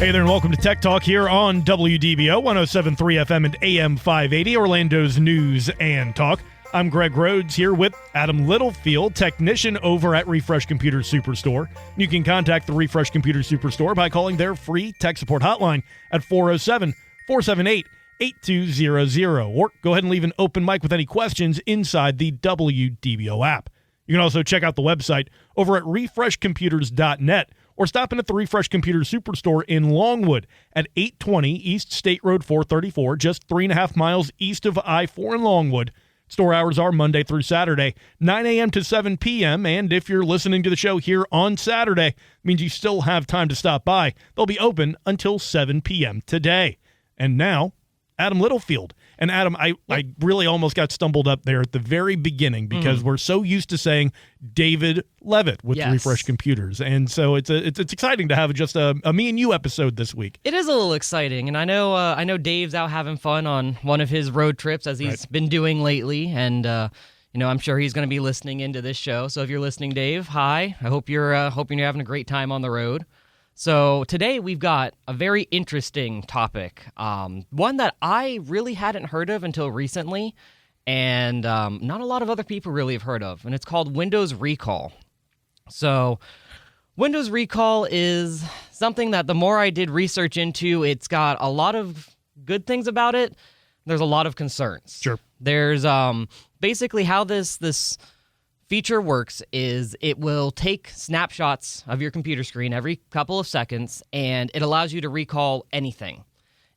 Hey there, and welcome to Tech Talk here on WDBO 107.3 FM and AM 580, Orlando's news and talk. I'm Greg Rhodes here with Adam Littlefield, technician over at Refresh Computer Superstore. You can contact the Refresh Computer Superstore by calling their free tech support hotline at 407-478-8200, or go ahead and leave an open mic with any questions inside the WDBO app. You can also check out the website over at refreshcomputers.net, or stop in at the Refresh Computer Superstore in Longwood at 820 East State Road 434, just 3.5 miles east of I-4 in Longwood. Store hours are Monday through Saturday, 9 a.m. to 7 p.m., and if you're listening to the show here on Saturday, it means you still have time to stop by. They'll be open until 7 p.m. today. And now, Adam Littlefield. And Adam, I really almost got stumbled up there at the very beginning because we're so used to saying David Levitt with Refresh Computers. And so it's exciting to have just a me and you episode this week. It is a little exciting. And I know Dave's out having fun on one of his road trips as he's been doing lately. And, I'm sure he's going to be listening into this show. So if you're listening, Dave, hi. I hope you're having a great time on the road. So today we've got a very interesting topic, one that I really hadn't heard of until recently, and not a lot of other people really have heard of, and it's called Windows Recall. So Windows Recall is something that the more I did research into, it's got a lot of good things about it. There's a lot of concerns. Sure. There's basically how this feature works is it will take snapshots of your computer screen every couple of seconds, and it allows you to recall anything.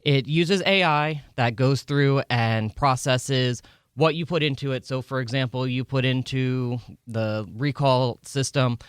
It uses AI that goes through and processes what you put into it. So, for example, you put into the recall system,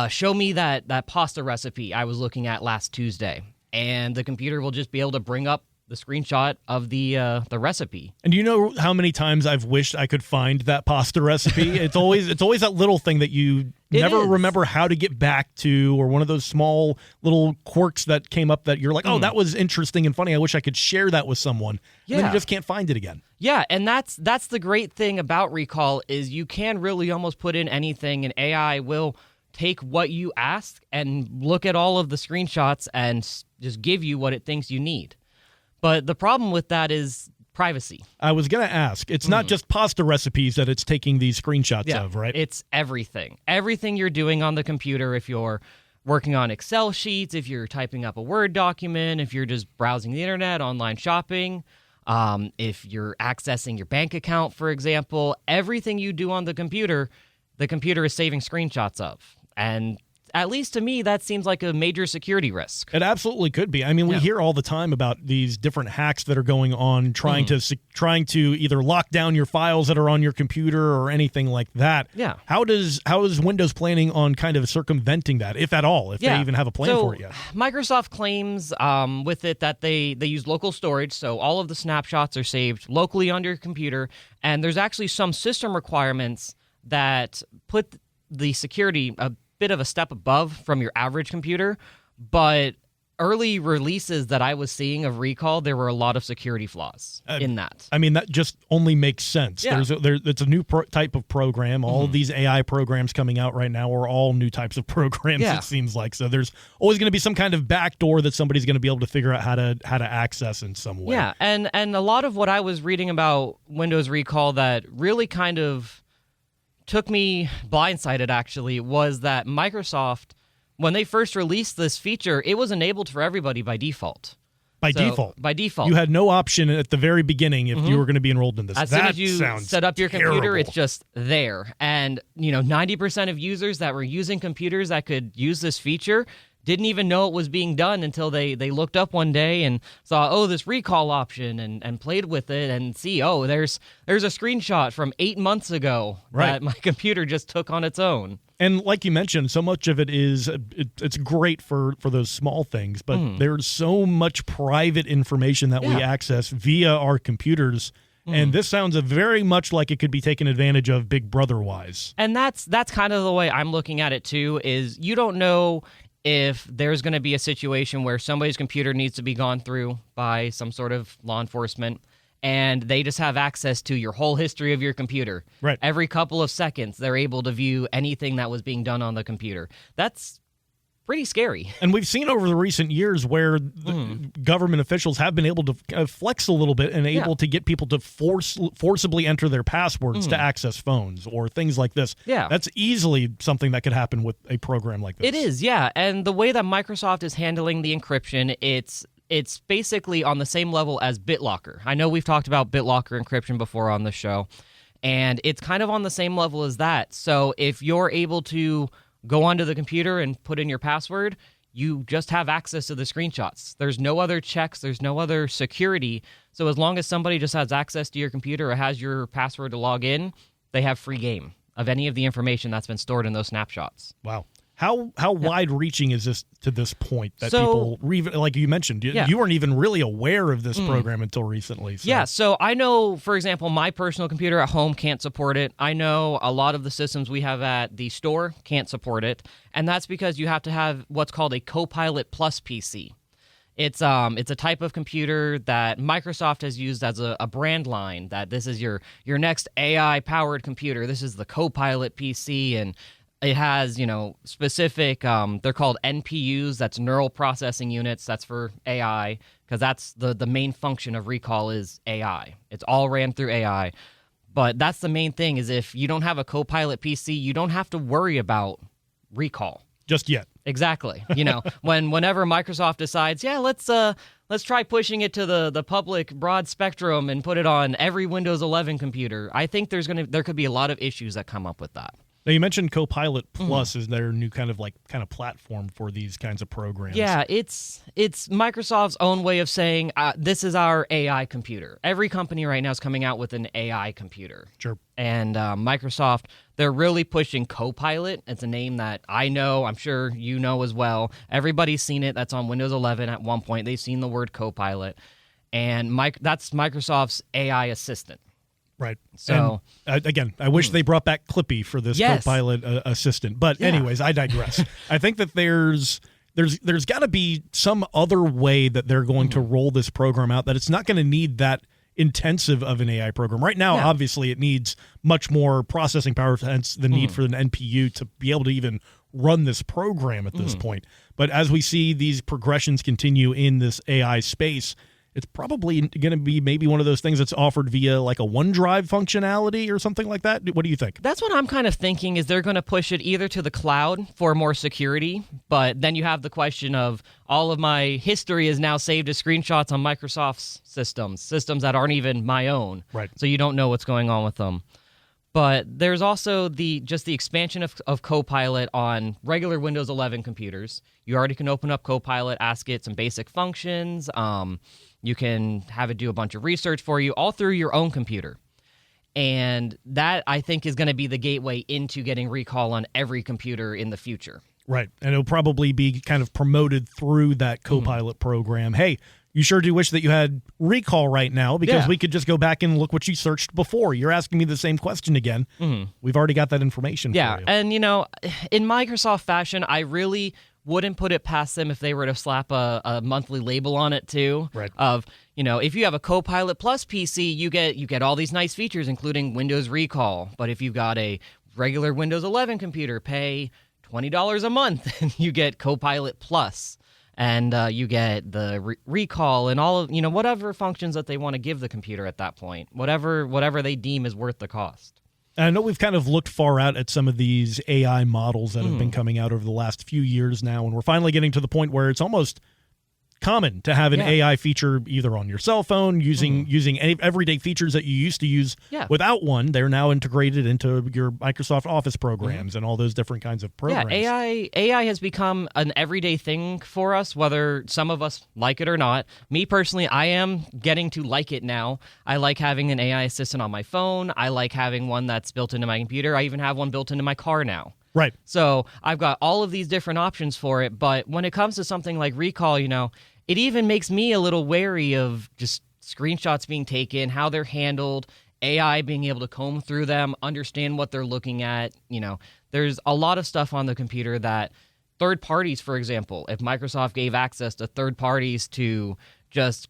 show me that pasta recipe I was looking at last Tuesday, and the computer will just be able to bring up the screenshot of the recipe. And do you know how many times I've wished I could find that pasta recipe? It's always that little thing that you never remember how to get back to, or one of those small little quirks that came up that you're like, oh, that was interesting and funny. I wish I could share that with someone. Yeah. And then you just can't find it again. Yeah, and that's the great thing about Recall is you can really almost put in anything, and AI will take what you ask and look at all of the screenshots and just give you what it thinks you need. But the problem with that is privacy. I was going to ask. It's not just pasta recipes that it's taking these screenshots of, right? It's everything. Everything you're doing on the computer, if you're working on Excel sheets, if you're typing up a Word document, if you're just browsing the internet, online shopping, if you're accessing your bank account, for example, everything you do on the computer is saving screenshots of. And at least to me, that seems like a major security risk. It absolutely could be. I mean, we hear all the time about these different hacks that are going on, trying to either lock down your files that are on your computer or anything like that. Yeah. How is Windows planning on kind of circumventing that, if at all, if they even have a plan for it yet? Microsoft claims with it that they use local storage, so all of the snapshots are saved locally on your computer, and there's actually some system requirements that put the security a bit of a step above from your average computer, but early releases that I was seeing of Recall, there were a lot of security flaws in that. I mean, that just only makes sense. Yeah. It's a new type of program. All of these AI programs coming out right now are all new types of programs, it seems like. So there's always going to be some kind of backdoor that somebody's going to be able to figure out how to access in some way. Yeah, and a lot of what I was reading about Windows Recall that really kind of took me blindsided, actually, was that Microsoft, when they first released this feature, it was enabled for everybody by default. By default? By default. You had no option at the very beginning if you were going to be enrolled in this. As soon as you set up your computer, it's just there. And, 90% of users that were using computers that could use this feature didn't even know it was being done until they looked up one day and saw, this recall option and played with it and see, there's a screenshot from 8 months ago that my computer just took on its own. And like you mentioned, so much of it is it's great for those small things, but there's so much private information that we access via our computers. And this sounds very much like it could be taken advantage of Big Brother-wise. And that's kind of the way I'm looking at it, too, is you don't know if there's going to be a situation where somebody's computer needs to be gone through by some sort of law enforcement, and they just have access to your whole history of your computer. Right. Every couple of seconds, they're able to view anything that was being done on the computer. That's pretty scary. And we've seen over the recent years where the government officials have been able to flex a little bit and able to get people to forcibly enter their passwords to access phones or things like this. Yeah. That's easily something that could happen with a program like this. It is, yeah. And the way that Microsoft is handling the encryption, it's basically on the same level as BitLocker. I know we've talked about BitLocker encryption before on the show, and it's kind of on the same level as that. So if you're able to go onto the computer and put in your password, you just have access to the screenshots. There's no other checks. There's no other security. So as long as somebody just has access to your computer or has your password to log in, they have free game of any of the information that's been stored in those snapshots. Wow. How wide-reaching is this to this point that people, like you mentioned, you weren't even really aware of this program until recently. So. Yeah, so I know, for example, my personal computer at home can't support it. I know a lot of the systems we have at the store can't support it, and that's because you have to have what's called a Copilot Plus PC. It's a type of computer that Microsoft has used as a brand line, that this is your next AI-powered computer. This is the Copilot PC, and it has, specific, they're called NPUs, that's neural processing units, that's for AI, because that's the main function of Recall is AI. It's all ran through AI. But that's the main thing, is if you don't have a Copilot PC, you don't have to worry about Recall. Just yet. Exactly. Whenever Microsoft decides, let's try pushing it to the public broad spectrum and put it on every Windows 11 computer, I think there could be a lot of issues that come up with that. Now, you mentioned Copilot Plus is their new kind of platform for these kinds of programs. Yeah, it's Microsoft's own way of saying, this is our AI computer. Every company right now is coming out with an AI computer. Sure. And Microsoft, they're really pushing Copilot. It's a name that I know, I'm sure you know as well. Everybody's seen it. That's on Windows 11 at one point. They've seen the word Copilot. And that's Microsoft's AI assistant. Right. So and, again, I wish they brought back Clippy for this Copilot assistant. But anyways, I digress. I think that there's got to be some other way that they're going to roll this program out, that it's not going to need that intensive of an AI program. Right now, obviously, it needs much more processing power, hence the need for an NPU to be able to even run this program at this point. But as we see these progressions continue in this AI space, it's probably going to be maybe one of those things that's offered via like a OneDrive functionality or something like that. What do you think? That's what I'm kind of thinking, is they're going to push it either to the cloud for more security, but then you have the question of all of my history is now saved as screenshots on Microsoft's systems that aren't even my own. Right. So you don't know what's going on with them. But there's also the expansion of Copilot on regular Windows 11 computers. You already can open up Copilot, ask it some basic functions. You can have it do a bunch of research for you, all through your own computer. And that, I think, is going to be the gateway into getting Recall on every computer in the future. Right. And it'll probably be kind of promoted through that Copilot program. Hey, you sure do wish that you had Recall right now, because we could just go back and look what you searched before. You're asking me the same question again. We've already got that information for you. And, in Microsoft fashion, I really wouldn't put it past them if they were to slap a monthly label on it too. Right. Of, if you have a Copilot Plus PC, you get all these nice features, including Windows Recall. But if you've got a regular Windows 11 computer, pay $20 a month and you get Copilot Plus. And you get the recall and all of, whatever functions that they want to give the computer at that point, whatever they deem is worth the cost. And I know we've kind of looked far out at some of these AI models that have been coming out over the last few years now, and we're finally getting to the point where it's almost common to have an AI feature either on your cell phone, using any everyday features that you used to use without one. They're now integrated into your Microsoft Office programs and all those different kinds of programs. Yeah, AI has become an everyday thing for us, whether some of us like it or not. Me personally, I am getting to like it now. I like having an AI assistant on my phone. I like having one that's built into my computer. I even have one built into my car now. Right. So I've got all of these different options for it, but when it comes to something like Recall, it even makes me a little wary of just screenshots being taken, how they're handled, AI being able to comb through them, understand what they're looking at. There's a lot of stuff on the computer that third parties, for example, if Microsoft gave access to third parties to just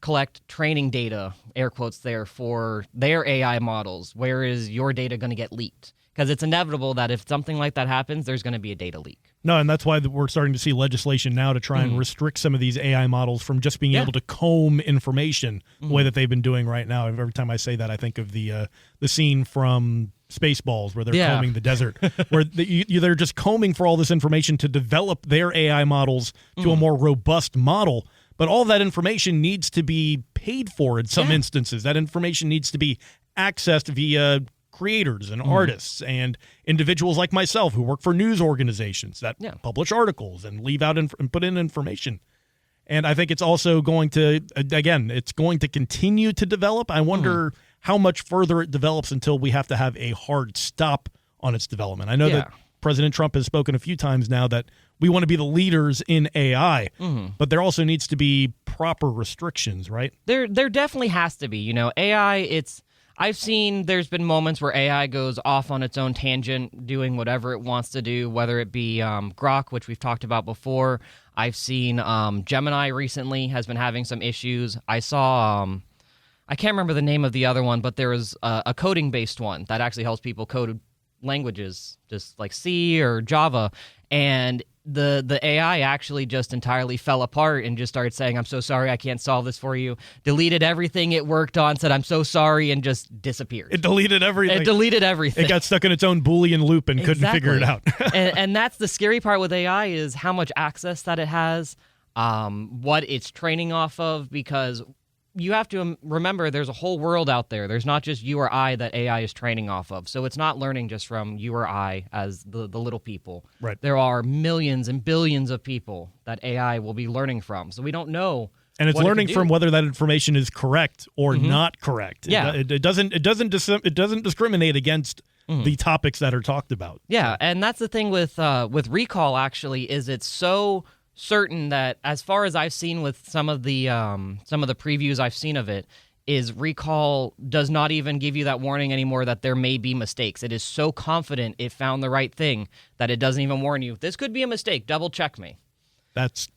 collect training data, air quotes there, for their AI models, where is your data going to get leaked? Because it's inevitable that if something like that happens, there's going to be a data leak. No, and that's why we're starting to see legislation now to try and restrict some of these AI models from just being able to comb information the way that they've been doing right now. Every time I say that, I think of the scene from Spaceballs where they're combing the desert, where they're just combing for all this information to develop their AI models to a more robust model. But all that information needs to be paid for in some instances. That information needs to be accessed via creators and artists and individuals like myself who work for news organizations that publish articles and leave out and put in information. And I think it's also going to, again, it's going to continue to develop. I wonder how much further it develops until we have to have a hard stop on its development. I know that President Trump has spoken a few times now that we want to be the leaders in AI, but there also needs to be proper restrictions, right? There definitely has to be. You know, AI, I've seen there's been moments where AI goes off on its own tangent, doing whatever it wants to do, whether it be Grok, which we've talked about before. I've seen Gemini recently has been having some issues. I saw, I can't remember the name of the other one, but there was a coding-based one that actually helps people code languages, just like C or Java, and the AI actually just entirely fell apart and just started saying, "I'm so sorry, I can't solve this for you." Deleted everything it worked on, said, "I'm so sorry," and just disappeared. It deleted everything. It got stuck in its own Boolean loop and couldn't figure it out. and that's the scary part with AI, is how much access that it has, what it's training off of, because you have to remember there's a whole world out there. There's not just you or I that AI is training off of. So it's not learning just from you or I as the little people. Right. There are millions and billions of people that AI will be learning from. So we don't know. And it's learning from whether that information is correct or not correct. Yeah. It doesn't discriminate against the topics that are talked about. Yeah, and that's the thing with Recall, actually, is it's so certain that, as far as I've seen with some of the previews I've seen of it, is Recall does not even give you that warning anymore that there may be mistakes. It is so confident it found the right thing that it doesn't even warn you, this could be a mistake, double check me. That's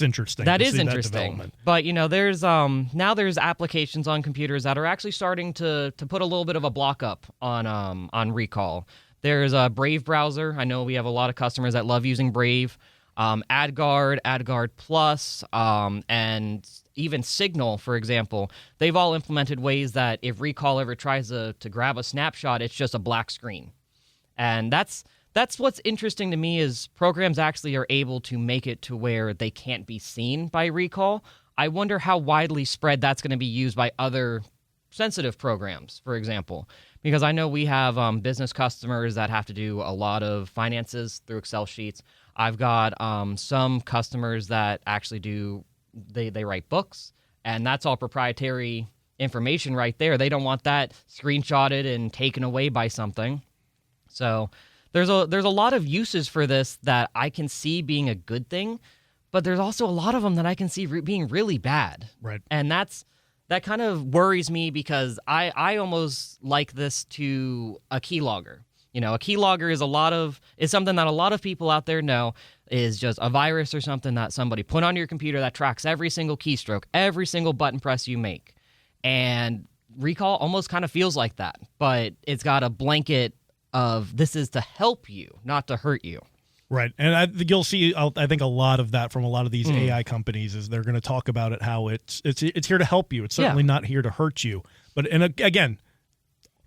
interesting. That is interesting. But you know, there's now there's applications on computers that are actually starting to put a little bit of a block up on Recall. There's a Brave browser. I know we have a lot of customers that love using Brave. AdGuard Plus, and even Signal, for example, they've all implemented ways that if Recall ever tries to grab a snapshot, it's just a black screen. And that's what's interesting to me, is programs actually are able to make it to where they can't be seen by Recall. I wonder how widely spread that's going to be used by other sensitive programs, for example. Because I know we have business customers that have to do a lot of finances through Excel sheets. I've got some customers that actually they write books, and that's all proprietary information right there. They don't want that screenshotted and taken away by something. So there's a lot of uses for this that I can see being a good thing, but there's also a lot of them that I can see being really bad. Right. And that kind of worries me, because I almost like this to a keylogger. You know, a keylogger is something that a lot of people out there know is just a virus or something that somebody put on your computer that tracks every single keystroke, every single button press you make. And Recall almost kind of feels like that, but it's got a blanket of, this is to help you, not to hurt you. Right. And you'll see, I think, a lot of that from a lot of these AI companies, is they're going to talk about it, how it's here to help you. It's certainly not here to hurt you. But again,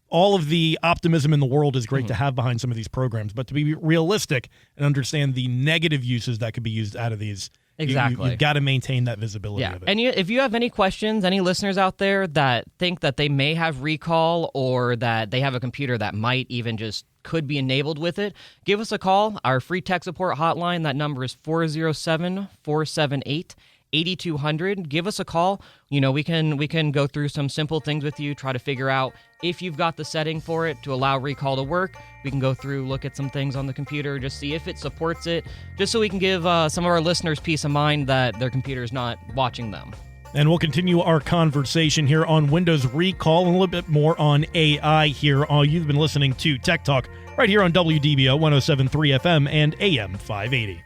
all of the optimism in the world is great to have behind some of these programs, but to be realistic and understand the negative uses that could be used out of these, exactly, you've got to maintain that visibility of it. And if you have any questions, any listeners out there that think that they may have Recall, or that they have a computer that might even just could be enabled with it, give us a call. Our free tech support hotline, that number is 407-478-8200. Give us a call. You know, we can go through some simple things with you, try to figure out if you've got the setting for it to allow Recall to work. We can go through, look at some things on the computer, just see if it supports it, just so we can give some of our listeners peace of mind that their computer is not watching them. And we'll continue our conversation here on Windows Recall and a little bit more on AI here. You've been listening to Tech Talk right here on WDBO 107.3 FM and AM 580.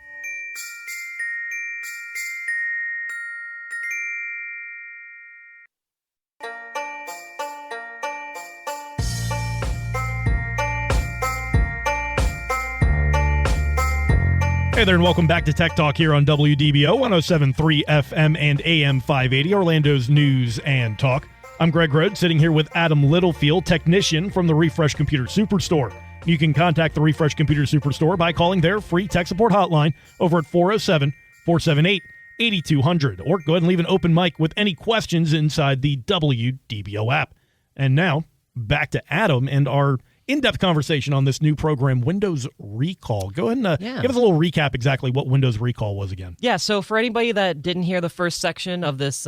Hey there, and welcome back to Tech Talk here on WDBO 107.3 FM and AM 580, Orlando's news and talk. I'm Greg Rhodes, sitting here with Adam Littlefield, technician from the Refresh Computer Superstore. You can contact the Refresh Computer Superstore by calling their free tech support hotline over at 407-478-8200, or go ahead and leave an open mic with any questions inside the WDBO app. And now, back to Adam and our in-depth conversation on this new program, Windows Recall. Go ahead and give us a little recap exactly what Windows Recall was again. Yeah, so for anybody that didn't hear the first section of this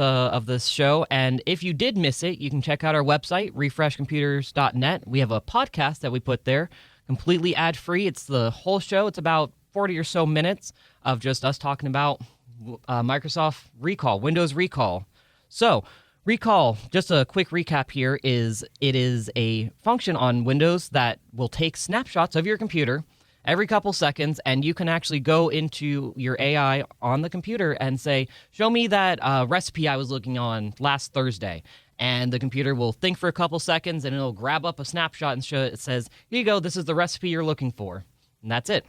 show, and if you did miss it, you can check out our website, refreshcomputers.net. We have a podcast that we put there, completely ad-free. It's the whole show. It's about 40 or so minutes of just us talking about Microsoft Recall, Windows Recall. So, Recall, just a quick recap here, it is a function on Windows that will take snapshots of your computer every couple seconds, and you can actually go into your AI on the computer and say, show me that recipe I was looking on last Thursday. And the computer will think for a couple seconds, and it'll grab up a snapshot and show it says, here you go, this is the recipe you're looking for. And that's it.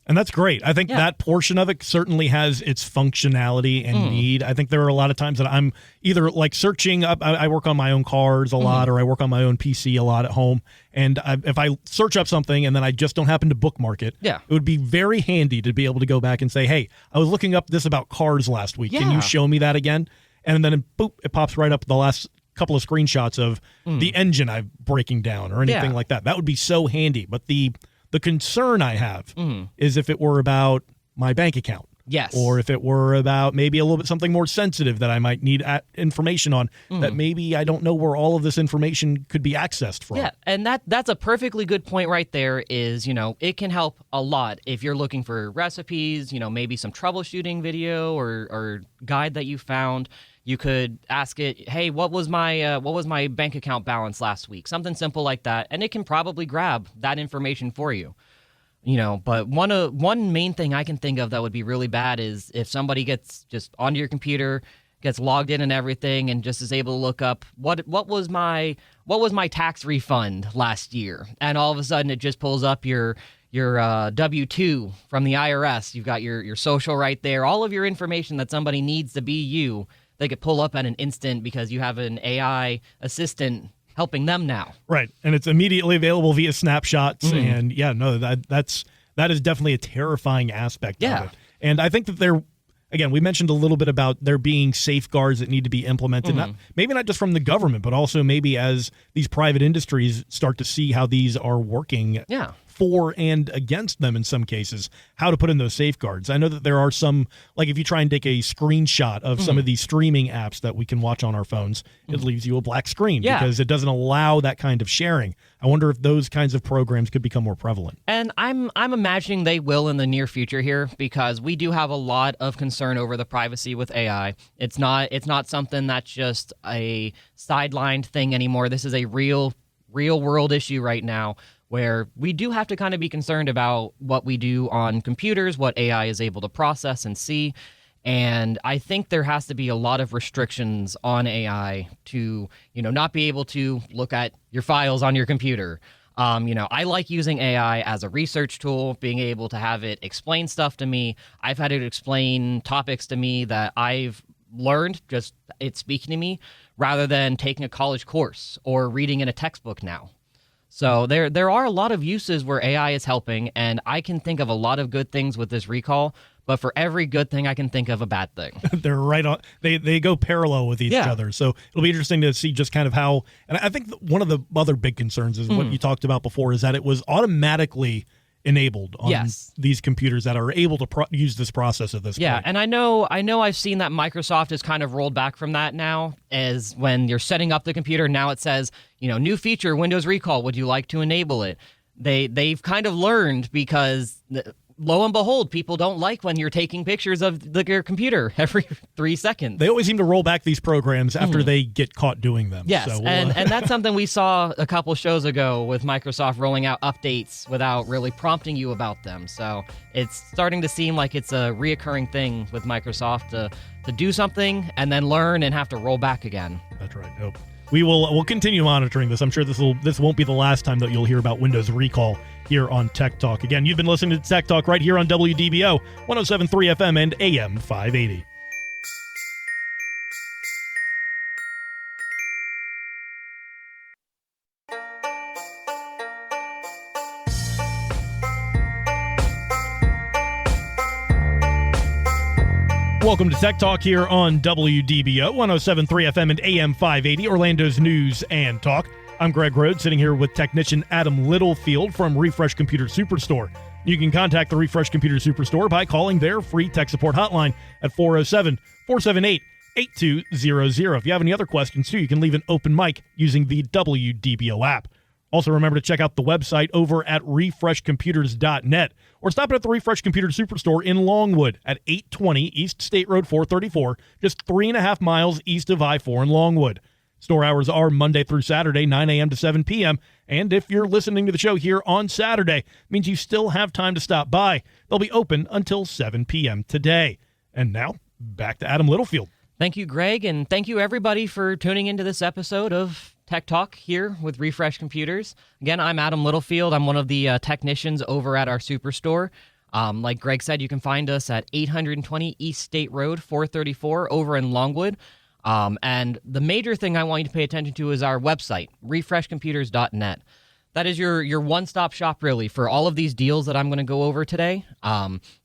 And that's great. I think that portion of it certainly has its functionality and need. I think there are a lot of times that I'm either like searching up, I work on my own cars a lot, or I work on my own PC a lot at home. And if I search up something and then I just don't happen to bookmark it, it would be very handy to be able to go back and say, hey, I was looking up this about cars last week. Can you show me that again? And then boop, it pops right up the last couple of screenshots of the engine I'm breaking down or anything like that. That would be so handy. But the concern I have is if it were about my bank account. Yes. Or if it were about maybe a little bit something more sensitive that I might need information on that maybe I don't know where all of this information could be accessed from. Yeah, and that's a perfectly good point right there is, it can help a lot if you're looking for recipes, maybe some troubleshooting video or guide that you found. You could ask it, hey, what was my bank account balance last week? Something simple like that, and it can probably grab that information for you. But one main thing I can think of that would be really bad is if somebody gets just onto your computer, gets logged in and everything, and just is able to look up what was my tax refund last year, and all of a sudden it just pulls up your W-2 from the IRS. You've got your social right there, all of your information that somebody needs to be you. They could pull up at an instant because you have an AI assistant helping them now. Right, and it's immediately available via snapshots. And that is definitely a terrifying aspect of it. And I think that we mentioned a little bit about there being safeguards that need to be implemented, maybe not just from the government, but also maybe as these private industries start to see how these are working for and against them in some cases, how to put in those safeguards. I know that there are some, like if you try and take a screenshot of some of these streaming apps that we can watch on our phones, it leaves you a black screen because it doesn't allow that kind of sharing. I wonder if those kinds of programs could become more prevalent. And I'm imagining they will in the near future here because we do have a lot of concern over the privacy with AI. It's not something that's just a sidelined thing anymore. This is a real world issue right now, where we do have to kind of be concerned about what we do on computers, what AI is able to process and see. And I think there has to be a lot of restrictions on AI to, not be able to look at your files on your computer. I like using AI as a research tool, being able to have it explain stuff to me. I've had it explain topics to me that I've learned, just it speaking to me, rather than taking a college course or reading in a textbook now. So there are a lot of uses where AI is helping, and I can think of a lot of good things with this recall, but for every good thing, I can think of a bad thing. They're right on. They go parallel with each other. So it'll be interesting to see just kind of how, and I think one of the other big concerns is what you talked about before, is that it was automatically enabled on these computers that are able to use this process at this point. Yeah, and I know I've seen that Microsoft has kind of rolled back from that now, as when you're setting up the computer, now it says, new feature, Windows Recall, would you like to enable it? They've kind of learned because lo and behold, people don't like when you're taking pictures of your computer every 3 seconds. They always seem to roll back these programs after they get caught doing them. Yes, so and that's something we saw a couple shows ago with Microsoft rolling out updates without really prompting you about them. So it's starting to seem like it's a reoccurring thing with Microsoft to do something and then learn and have to roll back again. That's right. Nope. We'll continue monitoring this. I'm sure this won't be the last time that you'll hear about Windows recall here on Tech Talk. Again, you've been listening to Tech Talk right here on WDBO 107.3 FM and AM 580. Welcome to Tech Talk here on WDBO 107.3 FM and AM 580, Orlando's news and talk. I'm Greg Rhodes, sitting here with technician Adam Littlefield from Refresh Computer Superstore. You can contact the Refresh Computer Superstore by calling their free tech support hotline at 407-478-8200. If you have any other questions, too, you can leave an open mic using the WDBO app. Also, remember to check out the website over at refreshcomputers.net or stop at the Refresh Computer Superstore in Longwood at 820 East State Road 434, just 3.5 miles east of I-4 in Longwood. Store hours are Monday through Saturday, 9 a.m. to 7 p.m., and if you're listening to the show here on Saturday, it means you still have time to stop by. They'll be open until 7 p.m. today. And now, back to Adam Littlefield. Thank you, Greg, and thank you, everybody, for tuning into this episode of Tech Talk here with Refresh Computers. Again, I'm Adam Littlefield. I'm one of the technicians over at our Superstore. Like Greg said, you can find us at 820 East State Road, 434, over in Longwood. And the major thing I want you to pay attention to is our website, refreshcomputers.net. That is your one-stop shop, really, for all of these deals that I'm going to go over today.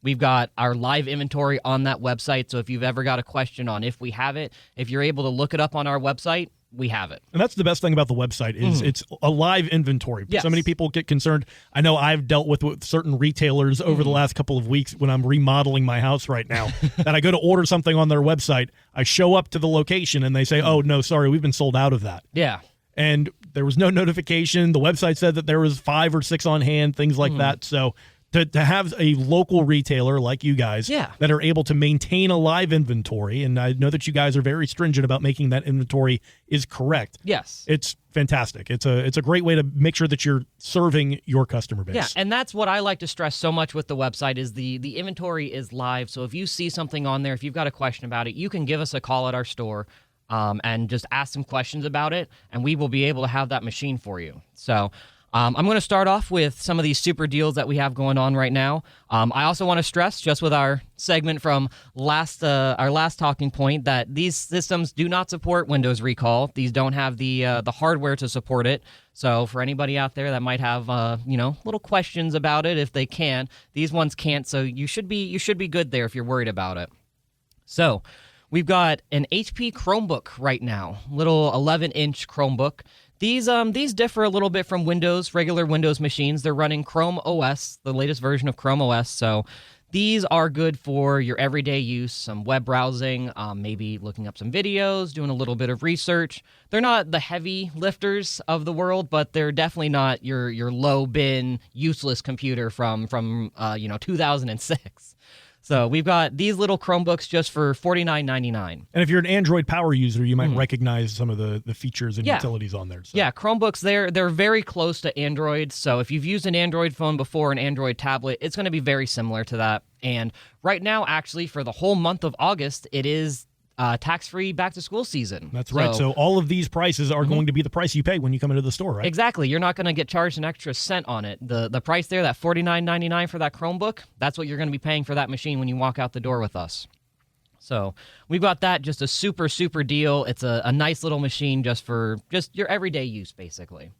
We've got our live inventory on that website, so if you've ever got a question on if we have it, if you're able to look it up on our website, we have it. And that's the best thing about the website is it's a live inventory. Yes. So many people get concerned. I know I've dealt with certain retailers over the last couple of weeks when I'm remodeling my house right now that I go to order something on their website. I show up to the location and they say, oh, no, sorry, we've been sold out of that. Yeah. And there was no notification. The website said that there was 5 or 6 on hand, things like that. So to have a local retailer like you guys that are able to maintain a live inventory, and I know that you guys are very stringent about making that inventory is correct. Yes. It's fantastic. It's a great way to make sure that you're serving your customer base. Yeah, and that's what I like to stress so much with the website is the inventory is live. So if you see something on there, if you've got a question about it, you can give us a call at our store and just ask some questions about it, and we will be able to have that machine for you. So I'm going to start off with some of these super deals that we have going on right now. I also want to stress, just with our segment from our last talking point, that these systems do not support Windows recall. These don't have the hardware to support it. So for anybody out there that might have little questions about it, if they can, these ones can't. So you should be good there if you're worried about it. So we've got an HP Chromebook right now, little 11-inch Chromebook. These differ a little bit from regular Windows machines. They're running Chrome OS, the latest version of Chrome OS. So these are good for your everyday use, some web browsing, maybe looking up some videos, doing a little bit of research. They're not the heavy lifters of the world, but they're definitely not your low bin, useless computer from 2006. So we've got these little Chromebooks just for $49.99. And if you're an Android power user, you might recognize some of the features and utilities on there. So. Yeah, Chromebooks, they're very close to Android. So if you've used an Android phone before, an Android tablet, it's going to be very similar to that. And right now, actually, for the whole month of August, it is tax-free back-to-school season. That's right. So all of these prices are going to be the price you pay when you come into the store, right? Exactly. You're not going to get charged an extra cent on it. The price there, that $49.99 for that Chromebook, that's what you're going to be paying for that machine when you walk out the door with us. So we've got that, just a super, super deal. It's a nice little machine just for your everyday use, basically.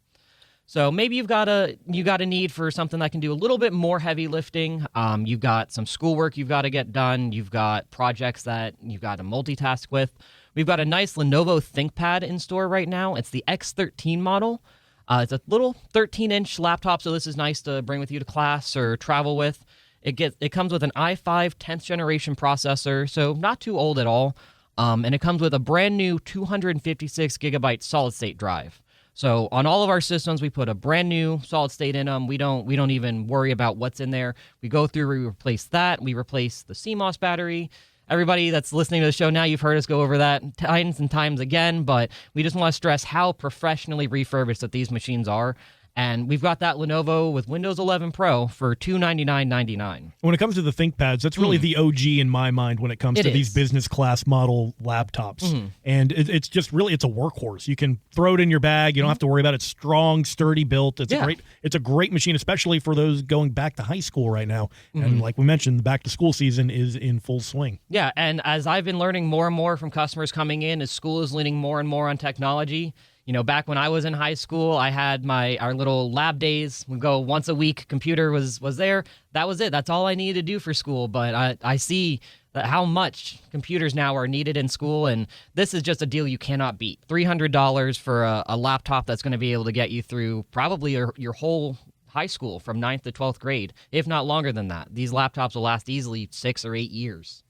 So maybe you got a need for something that can do a little bit more heavy lifting. You've got some schoolwork you've got to get done. You've got projects that you've got to multitask with. We've got a nice Lenovo ThinkPad in store right now. It's the X13 model. It's a little 13-inch laptop, so this is nice to bring with you to class or travel with. It comes with an i5 10th generation processor, so not too old at all. And it comes with a brand new 256 gigabyte solid state drive. So on all of our systems, we put a brand new solid state in them. We don't even worry about what's in there. We go through, we replace that. We replace the CMOS battery. Everybody that's listening to the show now, you've heard us go over that times and times again, but we just want to stress how professionally refurbished that these machines are. And we've got that Lenovo with Windows 11 Pro for $299.99. When it comes to the ThinkPads, that's really the OG in my mind when it comes to these business class model laptops. And it's just really, it's a workhorse. You can throw it in your bag. You don't have to worry about it. It's strong, sturdy built. It's a great machine, especially for those going back to high school right now. And like we mentioned, the back to school season is in full swing. Yeah, and as I've been learning more and more from customers coming in, as school is leaning more and more on technology, you know, back when I was in high school, I had our little lab days. We'd go once a week. Computer was there. That was it. That's all I needed to do for school. But I see that how much computers now are needed in school, and this is just a deal you cannot beat. $300 for a laptop that's going to be able to get you through probably your whole high school from 9th to 12th grade, if not longer than that. These laptops will last easily 6 or 8 years.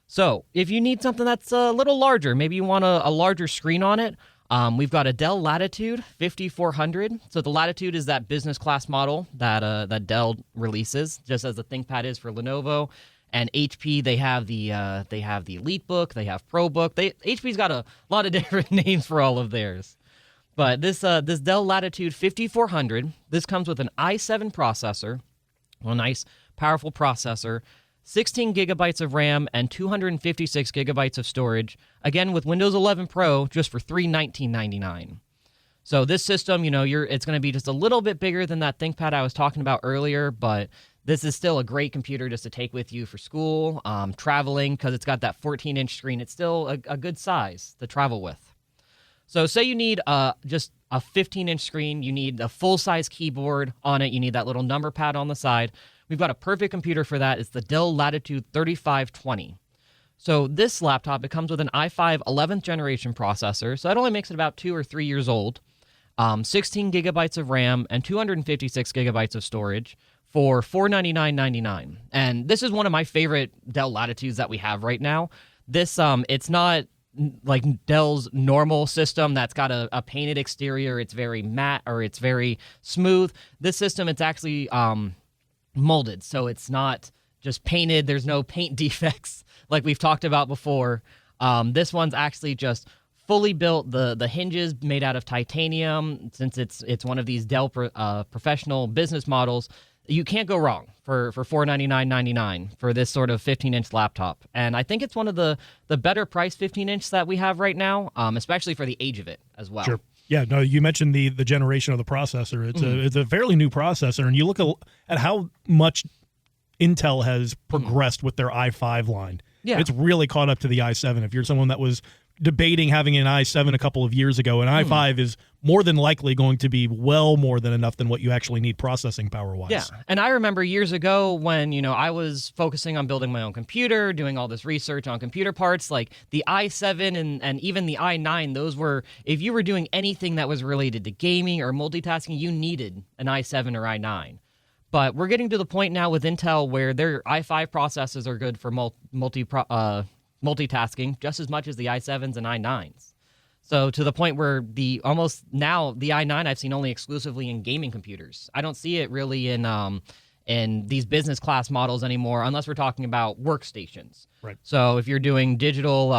So if you need something that's a little larger, maybe you want a larger screen on it, we've got a Dell Latitude 5400. So the Latitude is that business class model that Dell releases, just as the ThinkPad is for Lenovo. And HP, they have the EliteBook, they have ProBook. HP's got a lot of different names for all of theirs. But this Dell Latitude 5400, this comes with an i7 processor, a nice powerful processor, 16 gigabytes of RAM, and 256 gigabytes of storage, again with Windows 11 Pro just for $319.99. So this system, you know, it's going to be just a little bit bigger than that ThinkPad I was talking about earlier, but this is still a great computer just to take with you for school, traveling, because it's got that 14-inch screen. It's still a good size to travel with. So say you need just a 15-inch screen, you need a full-size keyboard on it, you need that little number pad on the side. We've got a perfect computer for that. It's the Dell Latitude 3520. So this laptop, it comes with an i5 11th generation processor, so that only makes it about 2 or 3 years old, 16 gigabytes of RAM, and 256 gigabytes of storage for $499.99. And this is one of my favorite Dell Latitudes that we have right now. This, it's not like Dell's normal system that's got a painted exterior. It's very matte, or it's very smooth. This system, it's actually molded, so it's not just painted. There's no paint defects like we've talked about before. This one's actually just fully built. The hinges made out of titanium. Since it's one of these Dell professional business models, you can't go wrong for $499.99 for this sort of 15-inch laptop. And I think it's one of the better priced 15-inch that we have right now, especially for the age of it as well. Sure. Yeah, no, you mentioned the generation of the processor. It's a fairly new processor, and you look at how much Intel has progressed with their i5 line. Yeah. It's really caught up to the i7. If you're someone that was debating having an i7 a couple of years ago, an i5 is more than likely going to be well more than enough than what you actually need processing power-wise. Yeah, and I remember years ago when, you know, I was focusing on building my own computer, doing all this research on computer parts, like the i7 and even the i9, those were, if you were doing anything that was related to gaming or multitasking, you needed an i7 or i9. But we're getting to the point now with Intel where their i5 processors are good for multitasking just as much as the i7s and i9s. So to the point where the i9 I've seen only exclusively in gaming computers. I don't see it really in these business class models anymore, unless we're talking about workstations. Right. So if you're doing digital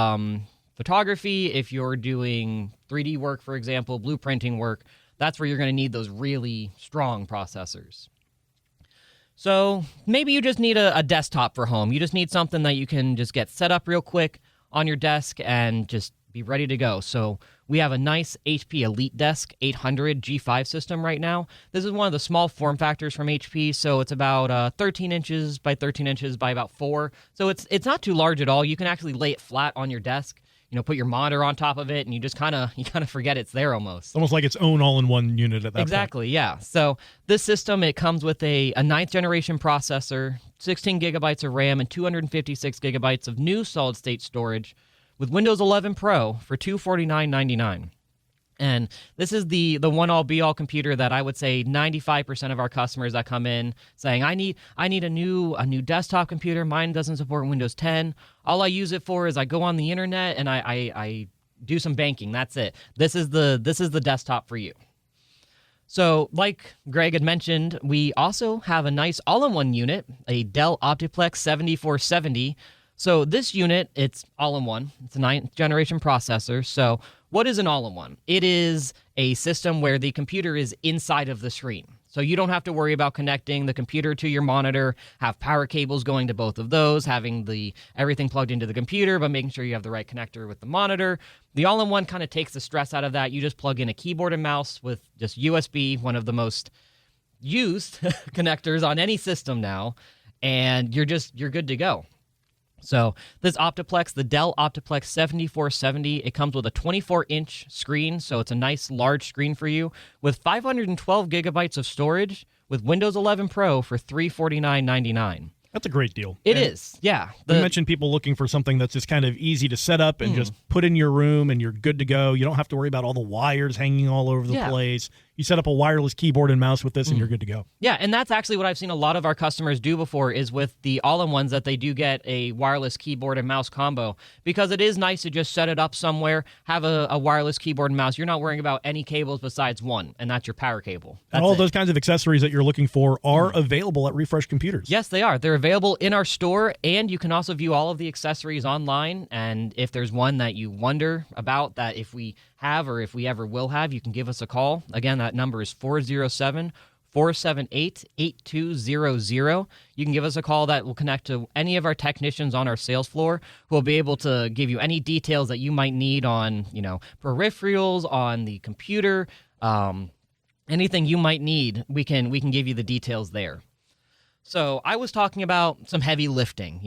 photography, if you're doing 3D work, for example, blueprinting work, that's where you're going to need those really strong processors. So maybe you just need a desktop for home. You just need something that you can just get set up real quick on your desk and just be ready to go. So we have a nice HP EliteDesk 800 G5 system right now. This is one of the small form factors from HP, so it's about 13 inches by 13 inches by about 4. So it's not too large at all. You can actually lay it flat on your desk. You know, put your monitor on top of it, and you just kind of forget it's there almost. Almost like its own all-in-one unit at that point. Exactly, yeah. So this system, it comes with a 9th generation processor, 16 gigabytes of RAM, and 256 gigabytes of new solid-state storage with Windows 11 Pro for $249.99. And this is the one-all be-all computer that I would say 95% of our customers that come in saying, I need a new desktop computer. Mine doesn't support Windows 10. All I use it for is I go on the internet and I do some banking. That's it. This is the desktop for you. So like Greg had mentioned, we also have a nice all-in-one unit, a Dell Optiplex 7470. So this unit, it's all-in-one. It's a 9th generation processor. So what is an all-in-one? It is a system where the computer is inside of the screen. So you don't have to worry about connecting the computer to your monitor, have power cables going to both of those, having everything plugged into the computer, but making sure you have the right connector with the monitor. The all-in-one kind of takes the stress out of that. You just plug in a keyboard and mouse with just USB, one of the most used connectors on any system now, and you're good to go. So this Optiplex, the Dell Optiplex 7470, it comes with a 24-inch screen, so it's a nice large screen for you, with 512 gigabytes of storage with Windows 11 Pro for $349.99. That's a great deal. It is, yeah. You mentioned people looking for something that's just kind of easy to set up and just put in your room and you're good to go. You don't have to worry about all the wires hanging all over the place. You set up a wireless keyboard and mouse with this and you're good to go. Yeah, and that's actually what I've seen a lot of our customers do before is with the all-in-ones that they do get a wireless keyboard and mouse combo, because it is nice to just set it up somewhere, have a wireless keyboard and mouse. You're not worrying about any cables besides one, and that's your power cable. And all those kinds of accessories that you're looking for are available at Refresh Computers. Yes, they are. They're available in our store, and you can also view all of the accessories online, and if there's one that you wonder about that if we have or if we ever will have, you can give us a call. Again, that number is 407-478-8200. You can give us a call that will connect to any of our technicians on our sales floor who will be able to give you any details that you might need on, peripherals, on the computer, anything you might need, we can give you the details there. So I was talking about some heavy lifting.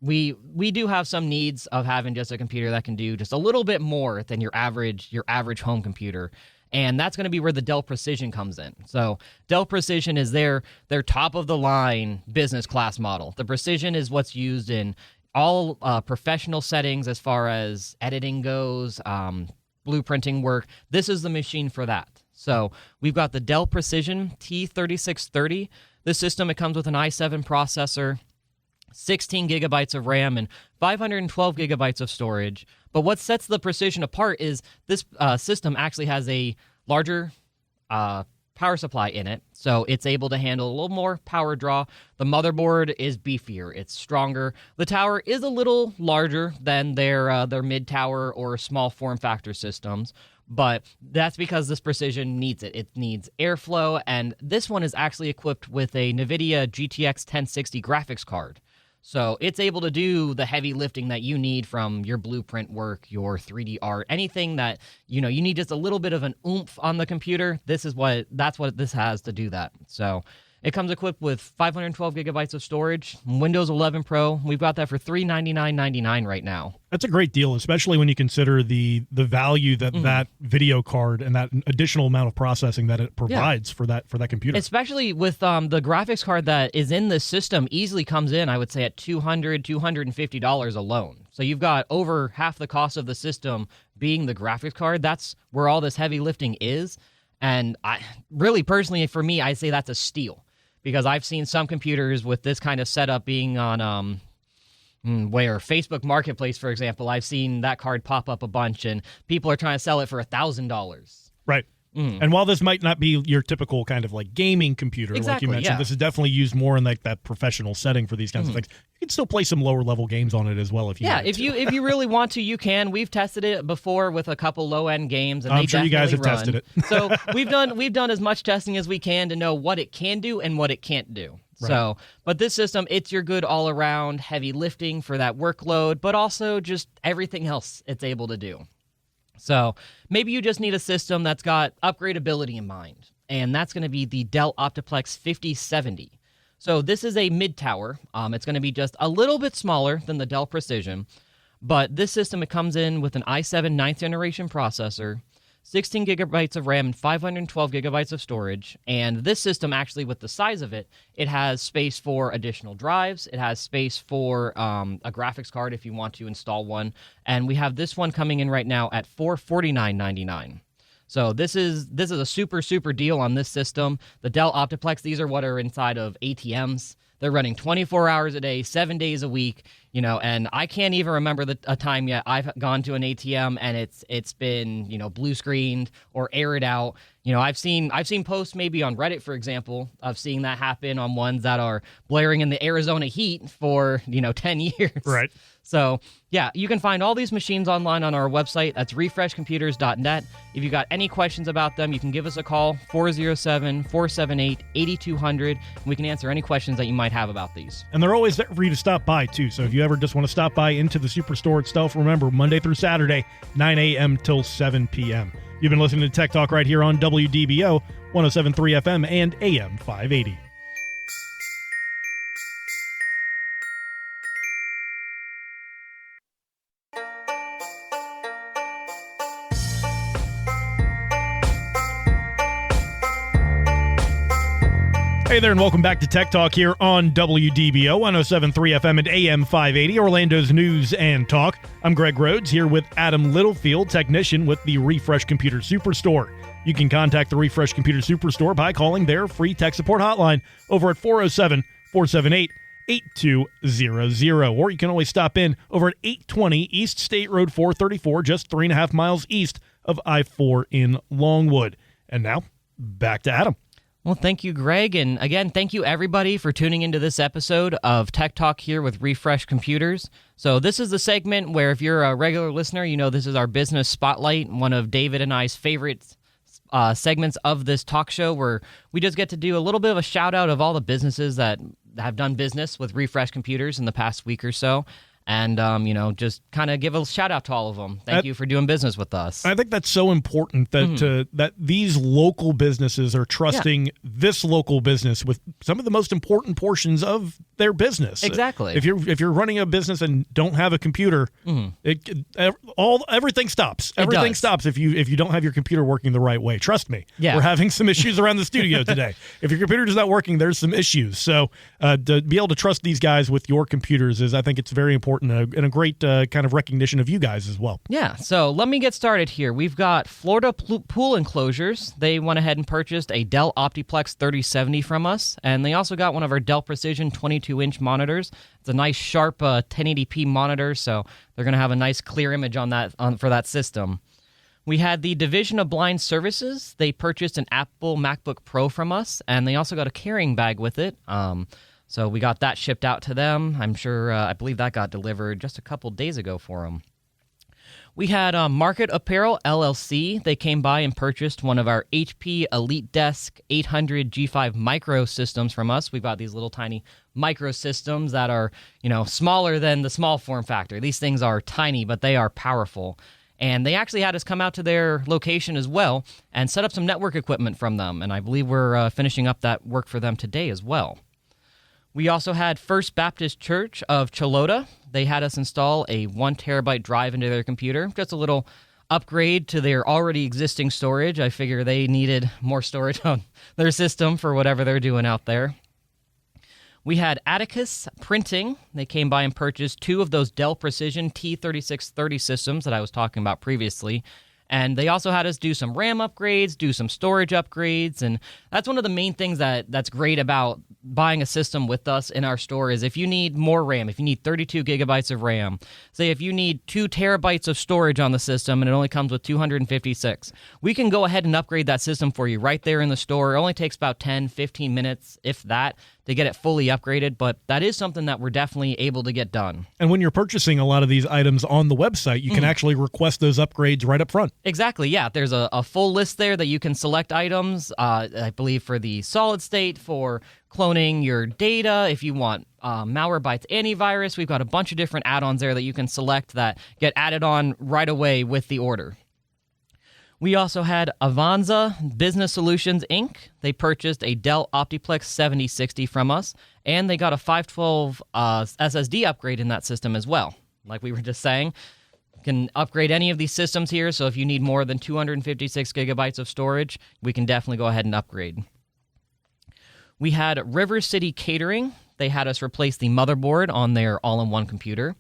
We do have some needs of having just a computer that can do just a little bit more than your average home computer, and that's going to be where the Dell Precision comes in. So Dell Precision is their top of the line business class model. The Precision is what's used in all professional settings as far as editing goes, blueprinting work. This is the machine for that. So we've got the Dell Precision T3630. This system, it comes with an i7 processor, 16 gigabytes of RAM, and 512 gigabytes of storage. But what sets the Precision apart is this system actually has a larger power supply in it, so it's able to handle a little more power draw. The motherboard is beefier. It's stronger. The tower is a little larger than their mid-tower or small form factor systems, but that's because this Precision needs it. It needs airflow, and this one is actually equipped with a NVIDIA GTX 1060 graphics card. So it's able to do the heavy lifting that you need from your blueprint work, your 3D art, anything that, you need just a little bit of an oomph on the computer. That's what this has to do that. So it comes equipped with 512 gigabytes of storage, Windows 11 Pro. We've got that for $399.99 right now. That's a great deal, especially when you consider the value that video card and that additional amount of processing that it provides for that computer. Especially with the graphics card that is in the system easily comes in, I would say, at $250 alone. So you've got over half the cost of the system being the graphics card. That's where all this heavy lifting is. And I really, personally, for me, I say that's a steal. Because I've seen some computers with this kind of setup being on where Facebook Marketplace, for example, I've seen that card pop up a bunch, and people are trying to sell it for $1,000. Right. And while this might not be your typical kind of like gaming computer, like you mentioned, this is definitely used more in like that professional setting for these kinds of things. You can still play some lower level games on it as well if you want if you really want to, you can. We've tested it before with a couple low end games, and I'm sure you guys have tested it. So we've done as much testing as we can to know what it can do and what it can't do. Right. So, but this system, it's your good all around heavy lifting for that workload, but also just everything else it's able to do. So maybe you just need a system that's got upgradability in mind, and that's going to be the Dell Optiplex 5070. So this is a mid-tower. It's going to be just a little bit smaller than the Dell Precision, but this system, it comes in with an i7 9th generation processor, 16 gigabytes of RAM, and 512 gigabytes of storage. And this system, actually, with the size of it, it has space for additional drives. It has space for a graphics card if you want to install one. And we have this one coming in right now at $449.99. So this is a super, super deal on this system. The Dell Optiplex, these are what are inside of ATMs. They're running 24 hours a day, 7 days a week. And I can't even remember a time yet I've gone to an ATM and it's been, blue screened or aired out. I've seen posts maybe on Reddit, for example, of seeing that happen on ones that are blaring in the Arizona heat for, 10 years. Right. So, yeah, you can find all these machines online on our website. That's refreshcomputers.net. If you got any questions about them, you can give us a call, 407-478-8200, and we can answer any questions that you might have about these. And they're always there for you to stop by, too. So if you ever just want to stop by into the Superstore itself, remember, Monday through Saturday, 9 a.m. till 7 p.m. You've been listening to Tech Talk right here on WDBO, 107.3 FM and AM 580. Hey there, and welcome back to Tech Talk here on WDBO, 107.3 FM and AM 580, Orlando's news and talk. I'm Greg Rhodes here with Adam Littlefield, technician with the Refresh Computer Superstore. You can contact the Refresh Computer Superstore by calling their free tech support hotline over at 407-478-8200. Or you can always stop in over at 820 East State Road 434, just 3.5 miles east of I-4 in Longwood. And now, back to Adam. Well, thank you, Greg. And again, thank you, everybody, for tuning into this episode of Tech Talk here with Refresh Computers. So this is the segment where, if you're a regular listener, this is our business spotlight, one of David and I's favorite segments of this talk show, where we just get to do a little bit of a shout out of all the businesses that have done business with Refresh Computers in the past week or so. And, just kind of give a shout out to all of them. Thank you for doing business with us. I think that's so important that that these local businesses are trusting this local business with some of the most important portions of their business. Exactly. If you're running a business and don't have a computer, everything stops. Everything stops if you don't have your computer working the right way. Trust me. Yeah. We're having some issues around the studio today. If your computer is not working, there's some issues. So to be able to trust these guys with your computers I think it's very important. And a great kind of recognition of you guys as well. Yeah, so let me get started here. We've got Florida Pool Enclosures. They went ahead and purchased a Dell Optiplex 3070 from us, and they also got one of our Dell Precision 22-inch monitors. It's a nice, sharp 1080p monitor, so they're going to have a nice, clear image on that for that system. We had the Division of Blind Services. They purchased an Apple MacBook Pro from us, and they also got a carrying bag with it. So we got that shipped out to them. I believe that got delivered just a couple days ago for them. We had Market Apparel LLC. They came by and purchased one of our HP Elite Desk 800 G5 micro systems from us. We've got these little tiny micro systems that are, smaller than the small form factor. These things are tiny, but they are powerful. And they actually had us come out to their location as well and set up some network equipment from them. And I believe we're finishing up that work for them today as well. We also had First Baptist Church of Cholota. They had us install a 1 terabyte drive into their computer. Just a little upgrade to their already existing storage. I figure they needed more storage on their system for whatever they're doing out there. We had Atticus Printing. They came by and purchased 2 of those Dell Precision T3630 systems that I was talking about previously. And they also had us do some RAM upgrades, do some storage upgrades, and that's one of the main things that's great about buying a system with us in our store is if you need more RAM, if you need 32 gigabytes of RAM, say if you need 2 terabytes of storage on the system and it only comes with 256, we can go ahead and upgrade that system for you right there in the store. It only takes about 10, 15 minutes, if that, to get it fully upgraded, but that is something that we're definitely able to get done. And when you're purchasing a lot of these items on the website, you can actually request those upgrades right up front. Exactly, yeah. There's a full list there that you can select items, I believe for the solid state, for cloning your data, if you want Malwarebytes antivirus. We've got a bunch of different add-ons there that you can select that get added on right away with the order. We also had Avanza Business Solutions, Inc. They purchased a Dell Optiplex 7060 from us, and they got a 512 SSD upgrade in that system as well. Like we were just saying, you can upgrade any of these systems here, so if you need more than 256 gigabytes of storage, we can definitely go ahead and upgrade. We had River City Catering. They had us replace the motherboard on their all-in-one computer.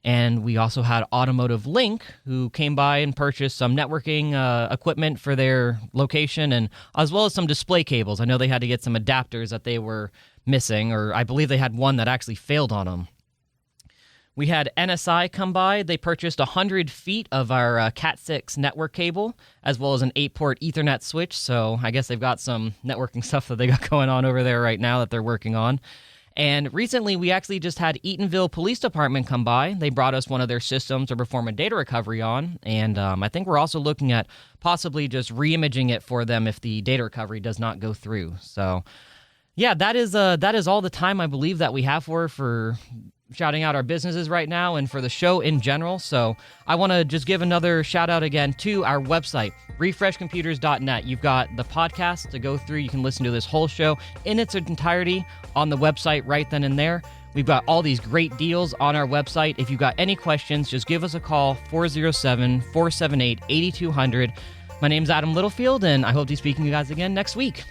And we also had Automotive Link, who came by and purchased some networking equipment for their location, and as well as some display cables. I know they had to get some adapters that they were missing, or I believe they had one that actually failed on them. We had NSI come by. They purchased 100 feet of our Cat 6 network cable, as well as an 8-port Ethernet switch. So I guess they've got some networking stuff that they got going on over there right now that they're working on. And recently, we actually just had Eatonville Police Department come by. They brought us one of their systems to perform a data recovery on. And I think we're also looking at possibly just re-imaging it for them if the data recovery does not go through. So, yeah, that is all the time I believe that we have for shouting out our businesses right now and for the show in general. So I want to just give another shout out again to our website, refreshcomputers.net. You've got the podcast to go through. You can listen to this whole show in its entirety on the website right then and there. We've got all these great deals on our website. If you've got any questions, just give us a call, 407-478-8200. My name's Adam Littlefield, and I hope to be speaking to you guys again next week.